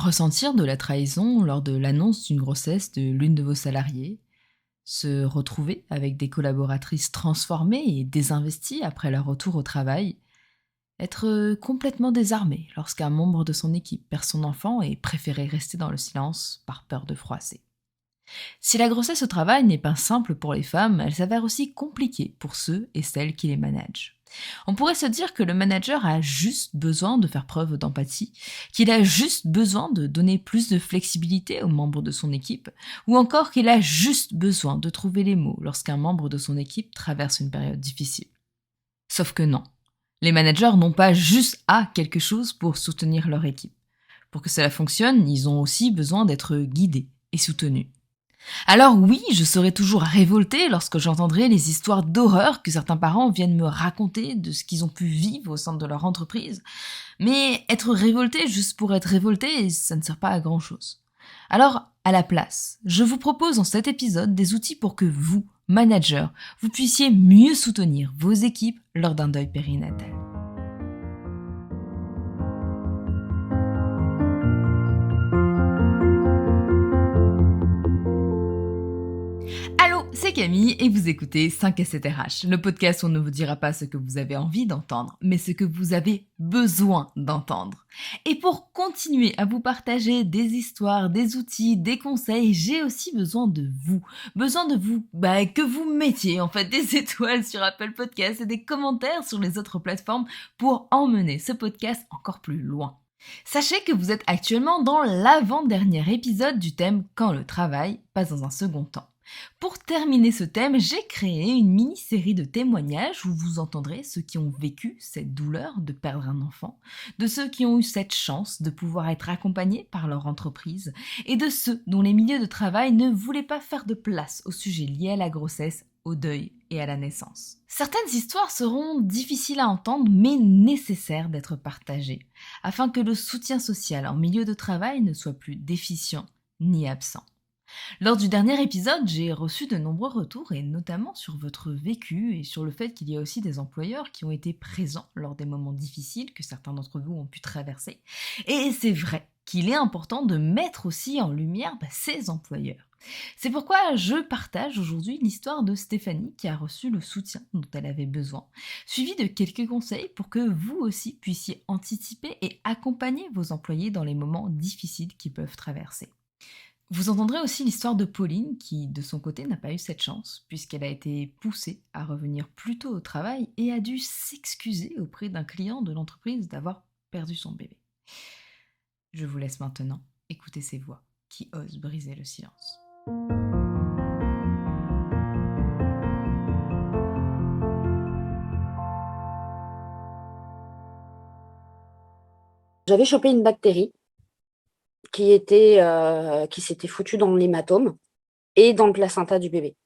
Ressentir de la trahison lors de l'annonce d'une grossesse de l'une de vos salariés, se retrouver avec des collaboratrices transformées et désinvesties après leur retour au travail, être complètement désarmé lorsqu'un membre de son équipe perd son enfant et préférer rester dans le silence par peur de froisser. Si la grossesse au travail n'est pas simple pour les femmes, elle s'avère aussi compliquée pour ceux et celles qui les managent. On pourrait se dire que le manager a juste besoin de faire preuve d'empathie, qu'il a juste besoin de donner plus de flexibilité aux membres de son équipe, ou encore qu'il a juste besoin de trouver les mots lorsqu'un membre de son équipe traverse une période difficile. Sauf que non. Les managers n'ont pas juste à quelque chose pour soutenir leur équipe. Pour que cela fonctionne, ils ont aussi besoin d'être guidés et soutenus. Alors oui, je serai toujours révoltée lorsque j'entendrai les histoires d'horreur que certains parents viennent me raconter de ce qu'ils ont pu vivre au sein de leur entreprise. Mais être révolté juste pour être révolté, ça ne sert pas à grand chose. Alors, à la place, je vous propose dans cet épisode des outils pour que vous, managers, vous puissiez mieux soutenir vos équipes lors d'un deuil périnatal. Allô, c'est Camille et vous écoutez 5 à 7 RH, le podcast où on ne vous dira pas ce que vous avez envie d'entendre, mais ce que vous avez besoin d'entendre. Et pour continuer à vous partager des histoires, des outils, des conseils, j'ai aussi besoin de vous. Besoin de vous, que vous mettiez en fait des étoiles sur Apple Podcasts et des commentaires sur les autres plateformes pour emmener ce podcast encore plus loin. Sachez que vous êtes actuellement dans l'avant-dernier épisode du thème « Quand le travail passe dans un second temps ». Pour terminer ce thème, j'ai créé une mini-série de témoignages où vous entendrez ceux qui ont vécu cette douleur de perdre un enfant, de ceux qui ont eu cette chance de pouvoir être accompagnés par leur entreprise et de ceux dont les milieux de travail ne voulaient pas faire de place aux sujets liés à la grossesse, au deuil et à la naissance. Certaines histoires seront difficiles à entendre mais nécessaires d'être partagées afin que le soutien social en milieu de travail ne soit plus déficient ni absent. Lors du dernier épisode, j'ai reçu de nombreux retours et notamment sur votre vécu et sur le fait qu'il y a aussi des employeurs qui ont été présents lors des moments difficiles que certains d'entre vous ont pu traverser. Et c'est vrai qu'il est important de mettre aussi en lumière ces employeurs. C'est pourquoi je partage aujourd'hui l'histoire de Stéphanie qui a reçu le soutien dont elle avait besoin, suivi de quelques conseils pour que vous aussi puissiez anticiper et accompagner vos employés dans les moments difficiles qu'ils peuvent traverser. Vous entendrez aussi l'histoire de Pauline qui, de son côté, n'a pas eu cette chance puisqu'elle a été poussée à revenir plus tôt au travail et a dû s'excuser auprès d'un client de l'entreprise d'avoir perdu son bébé. Je vous laisse maintenant écouter ces voix qui osent briser le silence. J'avais chopé une bactérie qui s'était foutue dans l'hématome et dans le placenta du bébé.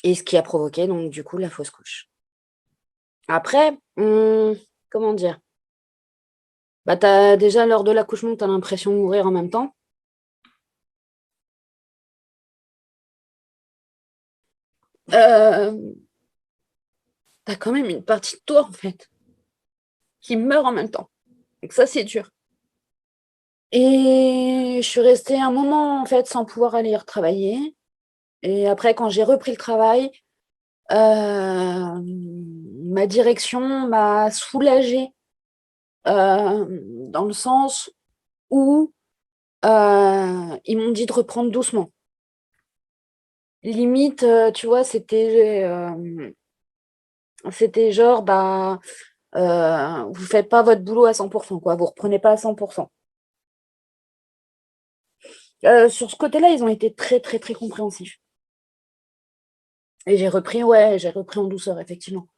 Et ce qui a provoqué donc du coup la fausse couche. Après, comment dire? T'as déjà lors de l'accouchement, tu as l'impression de mourir en même temps. T'as quand même une partie de toi en fait qui meurt en même temps. Donc ça c'est dur. Et je suis restée un moment en fait sans pouvoir aller retravailler. Et après quand j'ai repris le travail, ma direction m'a soulagée dans le sens où ils m'ont dit de reprendre doucement. Limite, tu vois, c'était genre, vous faites pas votre boulot à 100%, quoi. Vous reprenez pas à 100%. Sur ce côté-là, ils ont été très, très, très compréhensifs. Et j'ai repris en douceur, effectivement.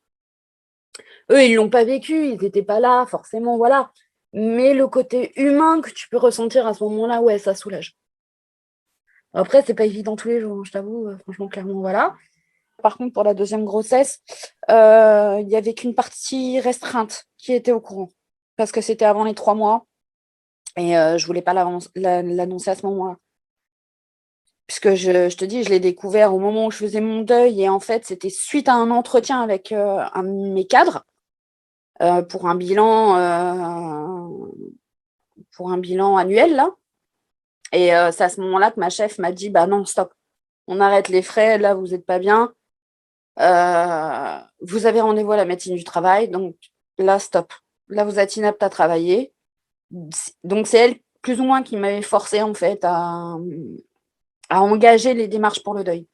Eux, ils l'ont pas vécu, ils n'étaient pas là, forcément, voilà. Mais le côté humain que tu peux ressentir à ce moment-là, ouais, ça soulage. Après, c'est pas évident tous les jours, je t'avoue, franchement, clairement, voilà. Par contre, pour la deuxième grossesse, il n'y avait qu'une partie restreinte qui était au courant. Parce que c'était avant les 3 mois. Et je voulais pas l'annoncer à ce moment-là. Puisque je te dis, je l'ai découvert au moment où je faisais mon deuil. Et en fait, c'était suite à un entretien avec un de mes cadres pour un bilan pour un bilan annuel, là. Et c'est à ce moment-là que ma chef m'a dit, bah non, stop, on arrête les frais, là, vous n'êtes pas bien. Vous avez rendez-vous à la médecine du travail, donc là, stop. Là, vous êtes inapte à travailler. Donc, c'est elle, plus ou moins, qui m'avait forcée, en fait, à engager les démarches pour le deuil.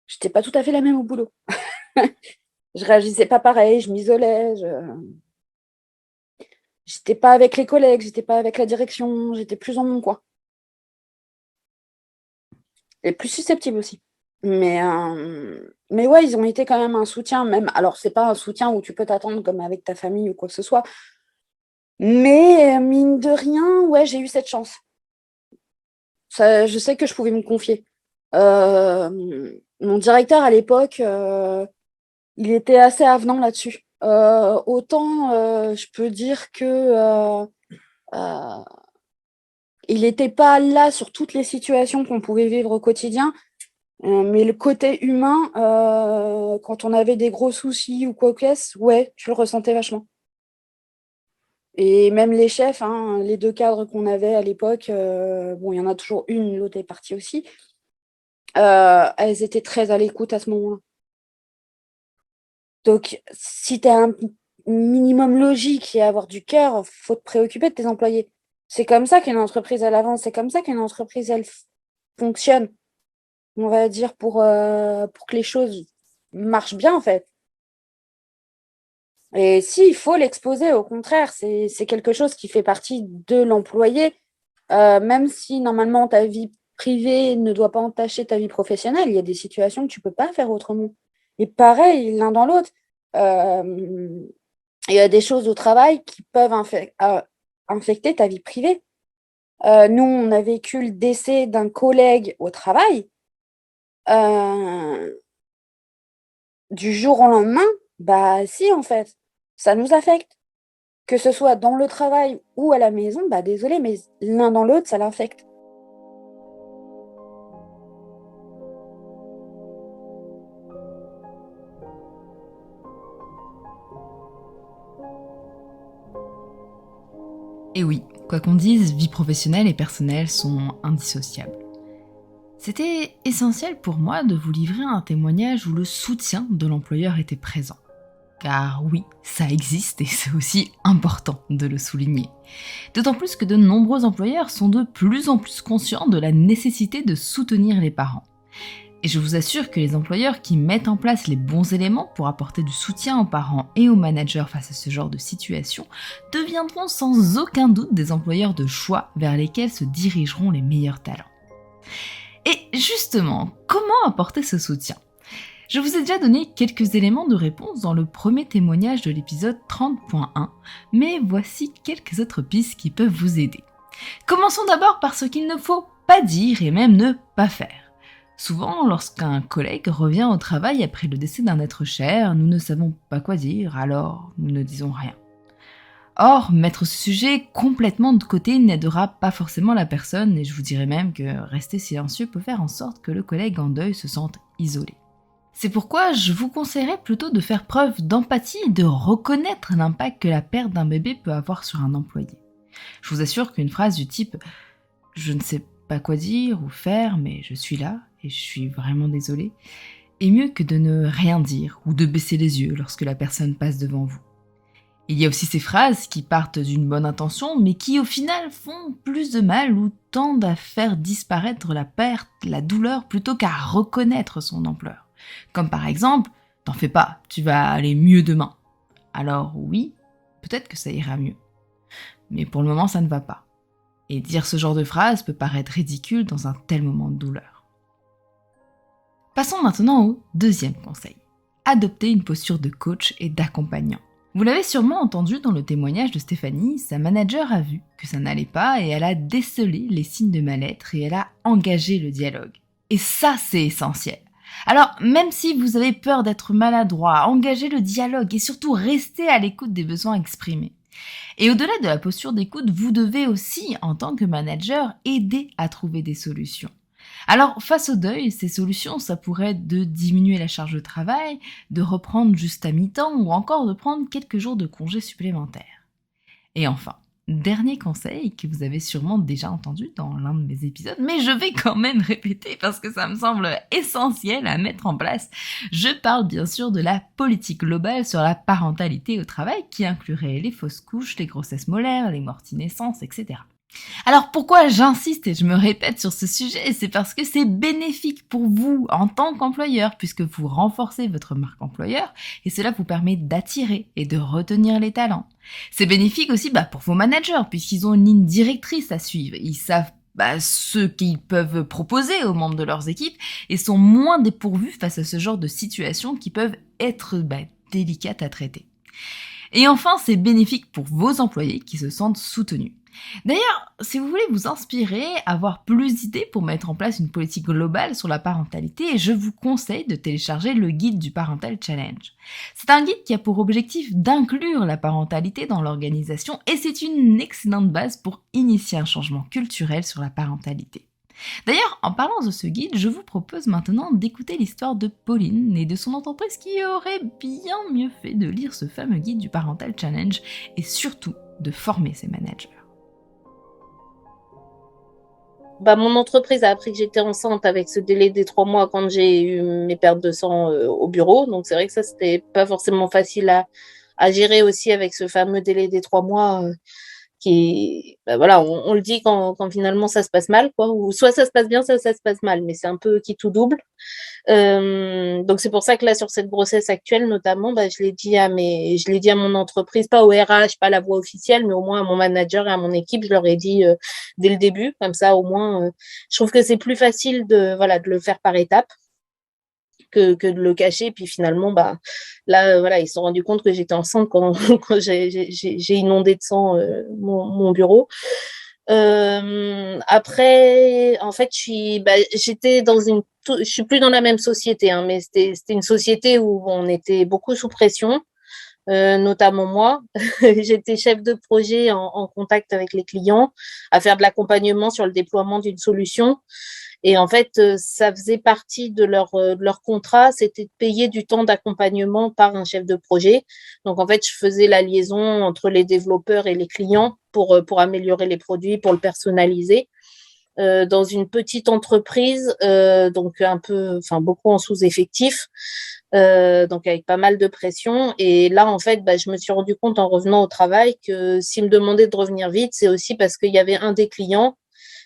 J'étais pas tout à fait la même au boulot. Je réagissais pas pareil, je m'isolais, j'étais pas avec les collègues, j'étais pas avec la direction, j'étais plus dans mon coin. Et plus susceptible aussi. Mais ouais, ils ont été quand même un soutien, même. Alors, c'est pas un soutien où tu peux t'attendre comme avec ta famille ou quoi que ce soit. Mais mine de rien, ouais, j'ai eu cette chance. Ça, je sais que je pouvais me confier. Mon directeur à l'époque, il était assez avenant là-dessus. Autant je peux dire que il n'était pas là sur toutes les situations qu'on pouvait vivre au quotidien, mais le côté humain, quand on avait des gros soucis ou quoi que ce, ouais, tu le ressentais vachement. Et même les chefs, hein, les 2 cadres qu'on avait à l'époque, bon, il y en a toujours une, l'autre est partie aussi, elles étaient très à l'écoute à ce moment-là. Donc si tu es un minimum logique et avoir du cœur, faut te préoccuper de tes employés. C'est comme ça qu'une entreprise, elle avance, c'est comme ça qu'une entreprise, elle fonctionne, on va dire, pour que les choses marchent bien, en fait. Et si, il faut l'exposer, au contraire, c'est quelque chose qui fait partie de l'employé, même si normalement ta vie privée ne doit pas entacher ta vie professionnelle, il y a des situations que tu peux pas faire autrement. Et pareil, l'un dans l'autre, il y a des choses au travail qui peuvent infecter ta vie privée. Nous, on a vécu le décès d'un collègue au travail. Du jour au lendemain, bah si, en fait, ça nous affecte. Que ce soit dans le travail ou à la maison, bah désolé, mais l'un dans l'autre, ça l'infecte. Et oui, quoi qu'on dise, vie professionnelle et personnelle sont indissociables. C'était essentiel pour moi de vous livrer un témoignage où le soutien de l'employeur était présent. Car oui, ça existe et c'est aussi important de le souligner. D'autant plus que de nombreux employeurs sont de plus en plus conscients de la nécessité de soutenir les parents. Et je vous assure que les employeurs qui mettent en place les bons éléments pour apporter du soutien aux parents et aux managers face à ce genre de situation deviendront sans aucun doute des employeurs de choix vers lesquels se dirigeront les meilleurs talents. Et justement, comment apporter ce soutien ? Je vous ai déjà donné quelques éléments de réponse dans le premier témoignage de l'épisode 30.1, mais voici quelques autres pistes qui peuvent vous aider. Commençons d'abord par ce qu'il ne faut pas dire et même ne pas faire. Souvent, lorsqu'un collègue revient au travail après le décès d'un être cher, nous ne savons pas quoi dire, alors nous ne disons rien. Or, mettre ce sujet complètement de côté n'aidera pas forcément la personne, et je vous dirais même que rester silencieux peut faire en sorte que le collègue en deuil se sente isolé. C'est pourquoi je vous conseillerais plutôt de faire preuve d'empathie et de reconnaître l'impact que la perte d'un bébé peut avoir sur un employé. Je vous assure qu'une phrase du type « je ne sais pas quoi dire ou faire, mais je suis là et je suis vraiment désolée » est mieux que de ne rien dire ou de baisser les yeux lorsque la personne passe devant vous. Il y a aussi ces phrases qui partent d'une bonne intention, mais qui au final font plus de mal ou tendent à faire disparaître la perte, la douleur, plutôt qu'à reconnaître son ampleur. Comme par exemple, t'en fais pas, tu vas aller mieux demain. Alors oui, peut-être que ça ira mieux. Mais pour le moment, ça ne va pas. Et dire ce genre de phrase peut paraître ridicule dans un tel moment de douleur. Passons maintenant au deuxième conseil. Adopter une posture de coach et d'accompagnant. Vous l'avez sûrement entendu dans le témoignage de Stéphanie, sa manager a vu que ça n'allait pas et elle a décelé les signes de mal-être et elle a engagé le dialogue. Et ça, c'est essentiel. Alors, même si vous avez peur d'être maladroit, engagez le dialogue et surtout restez à l'écoute des besoins exprimés. Et au-delà de la posture d'écoute, vous devez aussi, en tant que manager, aider à trouver des solutions. Alors, face au deuil, ces solutions, ça pourrait être de diminuer la charge de travail, de reprendre juste à mi-temps ou encore de prendre quelques jours de congé supplémentaires. Et enfin, Dernier conseil que vous avez sûrement déjà entendu dans l'un de mes épisodes, mais je vais quand même répéter parce que ça me semble essentiel à mettre en place. Je parle bien sûr de la politique globale sur la parentalité au travail qui inclurait les fausses couches, les grossesses molaires, les mortinescences, etc. Alors pourquoi j'insiste et je me répète sur ce sujet? C'est parce que c'est bénéfique pour vous en tant qu'employeur puisque vous renforcez votre marque employeur et cela vous permet d'attirer et de retenir les talents. C'est bénéfique aussi pour vos managers puisqu'ils ont une ligne directrice à suivre. Ils savent ce qu'ils peuvent proposer aux membres de leurs équipes et sont moins dépourvus face à ce genre de situations qui peuvent être délicates à traiter. Et enfin, c'est bénéfique pour vos employés qui se sentent soutenus. D'ailleurs, si vous voulez vous inspirer, avoir plus d'idées pour mettre en place une politique globale sur la parentalité, je vous conseille de télécharger le guide du Parental Challenge. C'est un guide qui a pour objectif d'inclure la parentalité dans l'organisation et c'est une excellente base pour initier un changement culturel sur la parentalité. D'ailleurs, en parlant de ce guide, je vous propose maintenant d'écouter l'histoire de Pauline et de son entreprise qui aurait bien mieux fait de lire ce fameux guide du Parental Challenge et surtout de former ses managers. Mon entreprise a appris que j'étais enceinte avec ce délai des 3 mois quand j'ai eu mes pertes de sang au bureau. Donc, c'est vrai que ça, c'était pas forcément facile à gérer aussi avec ce fameux délai des 3 mois qui, on le dit quand finalement ça se passe mal, quoi. Ou soit ça se passe bien, soit ça se passe mal. Mais c'est un peu qui tout double. Donc, c'est pour ça que là, sur cette grossesse actuelle, notamment, je l'ai dit à mon entreprise, pas au RH, pas la voix officielle, mais au moins à mon manager et à mon équipe, je leur ai dit dès le début, comme ça, au moins, je trouve que c'est plus facile de le faire par étapes que de le cacher. Puis finalement, là, ils se sont rendus compte que j'étais enceinte quand j'ai inondé de sang mon bureau. Après, en fait, je suis plus dans la même société, hein, mais c'était une société où on était beaucoup sous pression, notamment moi. J'étais chef de projet en contact avec les clients, à faire de l'accompagnement sur le déploiement d'une solution. Et en fait, ça faisait partie de leur contrat, c'était de payer du temps d'accompagnement par un chef de projet. Donc, en fait, je faisais la liaison entre les développeurs et les clients pour améliorer les produits, pour le personnaliser. Dans une petite entreprise, donc beaucoup en sous-effectif, donc avec pas mal de pression. Et là, en fait, je me suis rendu compte en revenant au travail que s'ils me demandaient de revenir vite, c'est aussi parce qu'il y avait un des clients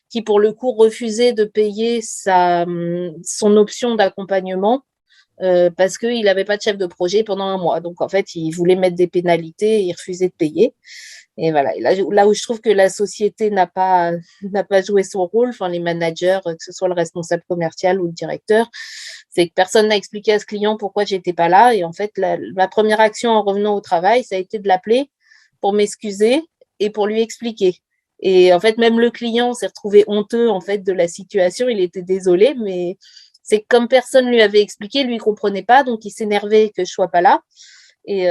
qui, pour le coup, refusait de payer son option d'accompagnement parce qu'il n'avait pas de chef de projet pendant 1 mois. Donc, en fait, il voulait mettre des pénalités et il refusait de payer. Et voilà. Et là où je trouve que la société n'a pas joué son rôle, les managers, que ce soit le responsable commercial ou le directeur, c'est que personne n'a expliqué à ce client pourquoi j'étais pas là. Et en fait, ma première action en revenant au travail, ça a été de l'appeler pour m'excuser et pour lui expliquer. Et en fait, même le client s'est retrouvé honteux en fait de la situation. Il était désolé, mais c'est comme personne lui avait expliqué, lui il comprenait pas, donc il s'énervait que je sois pas là. Et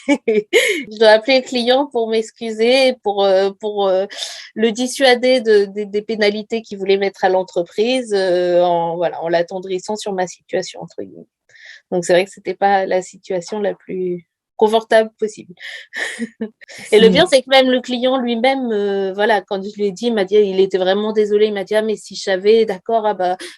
je dois appeler le client pour m'excuser, pour le dissuader des pénalités qu'il voulait mettre à l'entreprise, en l'attendrissant sur ma situation entre guillemets. Donc c'est vrai que c'était pas la situation la plus confortable possible. Et le pire, c'est que même le client lui-même, quand je lui ai dit, il était vraiment désolé. Il m'a dit, mais si je savais, d'accord,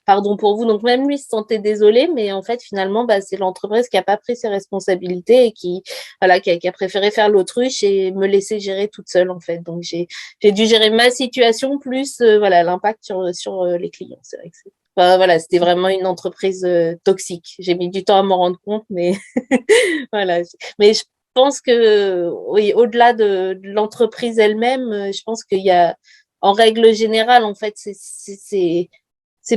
pardon pour vous. Donc même lui se sentait désolé, mais en fait, finalement, c'est l'entreprise qui a pas pris ses responsabilités et qui a préféré faire l'autruche et me laisser gérer toute seule, en fait. Donc j'ai dû gérer ma situation plus, l'impact sur les clients. C'est vrai que c'était vraiment une entreprise toxique. J'ai mis du temps à m'en rendre compte, mais voilà. Mais je pense que, oui, au-delà de l'entreprise elle-même, je pense qu'il y a, en règle générale, en fait, c'est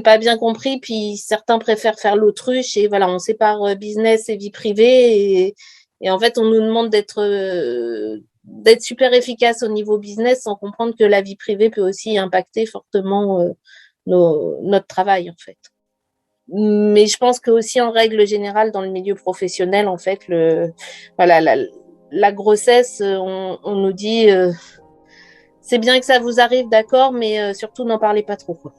pas bien compris. Puis certains préfèrent faire l'autruche et on sépare business et vie privée. Et en fait, on nous demande d'être super efficace au niveau business sans comprendre que la vie privée peut aussi impacter fortement notre travail, en fait. Mais je pense que aussi en règle générale dans le milieu professionnel, en fait, la grossesse, on nous dit c'est bien que ça vous arrive, d'accord, mais surtout n'en parlez pas trop, quoi.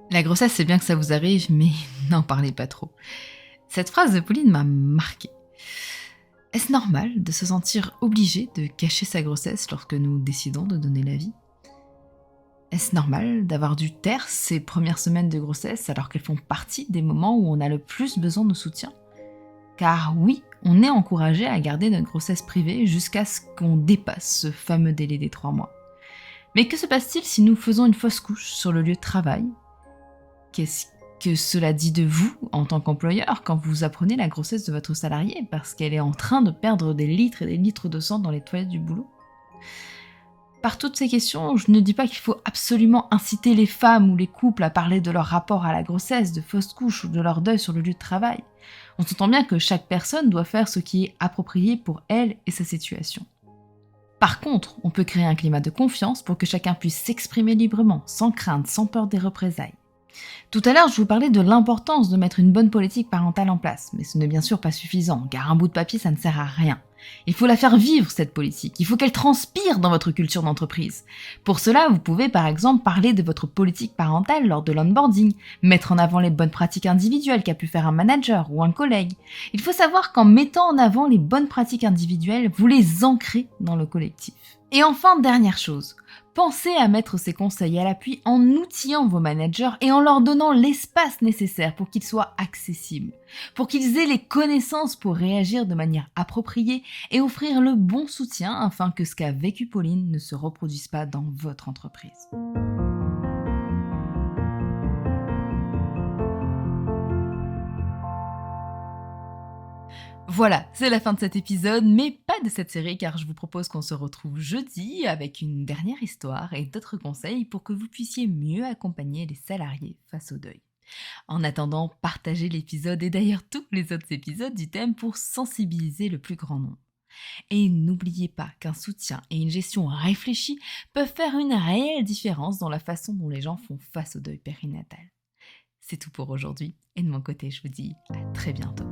La grossesse, c'est bien que ça vous arrive, mais n'en parlez pas trop. Cette phrase de Pauline m'a marquée. Est-ce normal de se sentir obligé de cacher sa grossesse lorsque nous décidons de donner la vie ? Est-ce normal d'avoir dû taire ses premières semaines de grossesse alors qu'elles font partie des moments où on a le plus besoin de soutien ? Car oui, on est encouragé à garder notre grossesse privée jusqu'à ce qu'on dépasse ce fameux délai des 3 mois. Mais que se passe-t-il si nous faisons une fausse couche sur le lieu de travail ? Qu'est-ce que cela dit de vous en tant qu'employeur quand vous apprenez la grossesse de votre salarié parce qu'elle est en train de perdre des litres et des litres de sang dans les toilettes du boulot ? Par toutes ces questions, je ne dis pas qu'il faut absolument inciter les femmes ou les couples à parler de leur rapport à la grossesse, de fausse couche ou de leur deuil sur le lieu de travail. On s'entend bien que chaque personne doit faire ce qui est approprié pour elle et sa situation. Par contre, on peut créer un climat de confiance pour que chacun puisse s'exprimer librement, sans crainte, sans peur des représailles. Tout à l'heure, je vous parlais de l'importance de mettre une bonne politique parentale en place, mais ce n'est bien sûr pas suffisant, car un bout de papier, ça ne sert à rien. Il faut la faire vivre, cette politique. Il faut qu'elle transpire dans votre culture d'entreprise. Pour cela, vous pouvez par exemple parler de votre politique parentale lors de l'onboarding, mettre en avant les bonnes pratiques individuelles qu'a pu faire un manager ou un collègue. Il faut savoir qu'en mettant en avant les bonnes pratiques individuelles, vous les ancrez dans le collectif. Et enfin, dernière chose, pensez à mettre ces conseils à l'appui en outillant vos managers et en leur donnant l'espace nécessaire pour qu'ils soient accessibles, pour qu'ils aient les connaissances pour réagir de manière appropriée et offrir le bon soutien afin que ce qu'a vécu Pauline ne se reproduise pas dans votre entreprise. Voilà, c'est la fin de cet épisode, mais pas de cette série car je vous propose qu'on se retrouve jeudi avec une dernière histoire et d'autres conseils pour que vous puissiez mieux accompagner les salariés face au deuil. En attendant, partagez l'épisode et d'ailleurs tous les autres épisodes du thème pour sensibiliser le plus grand nombre. Et n'oubliez pas qu'un soutien et une gestion réfléchie peuvent faire une réelle différence dans la façon dont les gens font face au deuil périnatal. C'est tout pour aujourd'hui et de mon côté, je vous dis à très bientôt.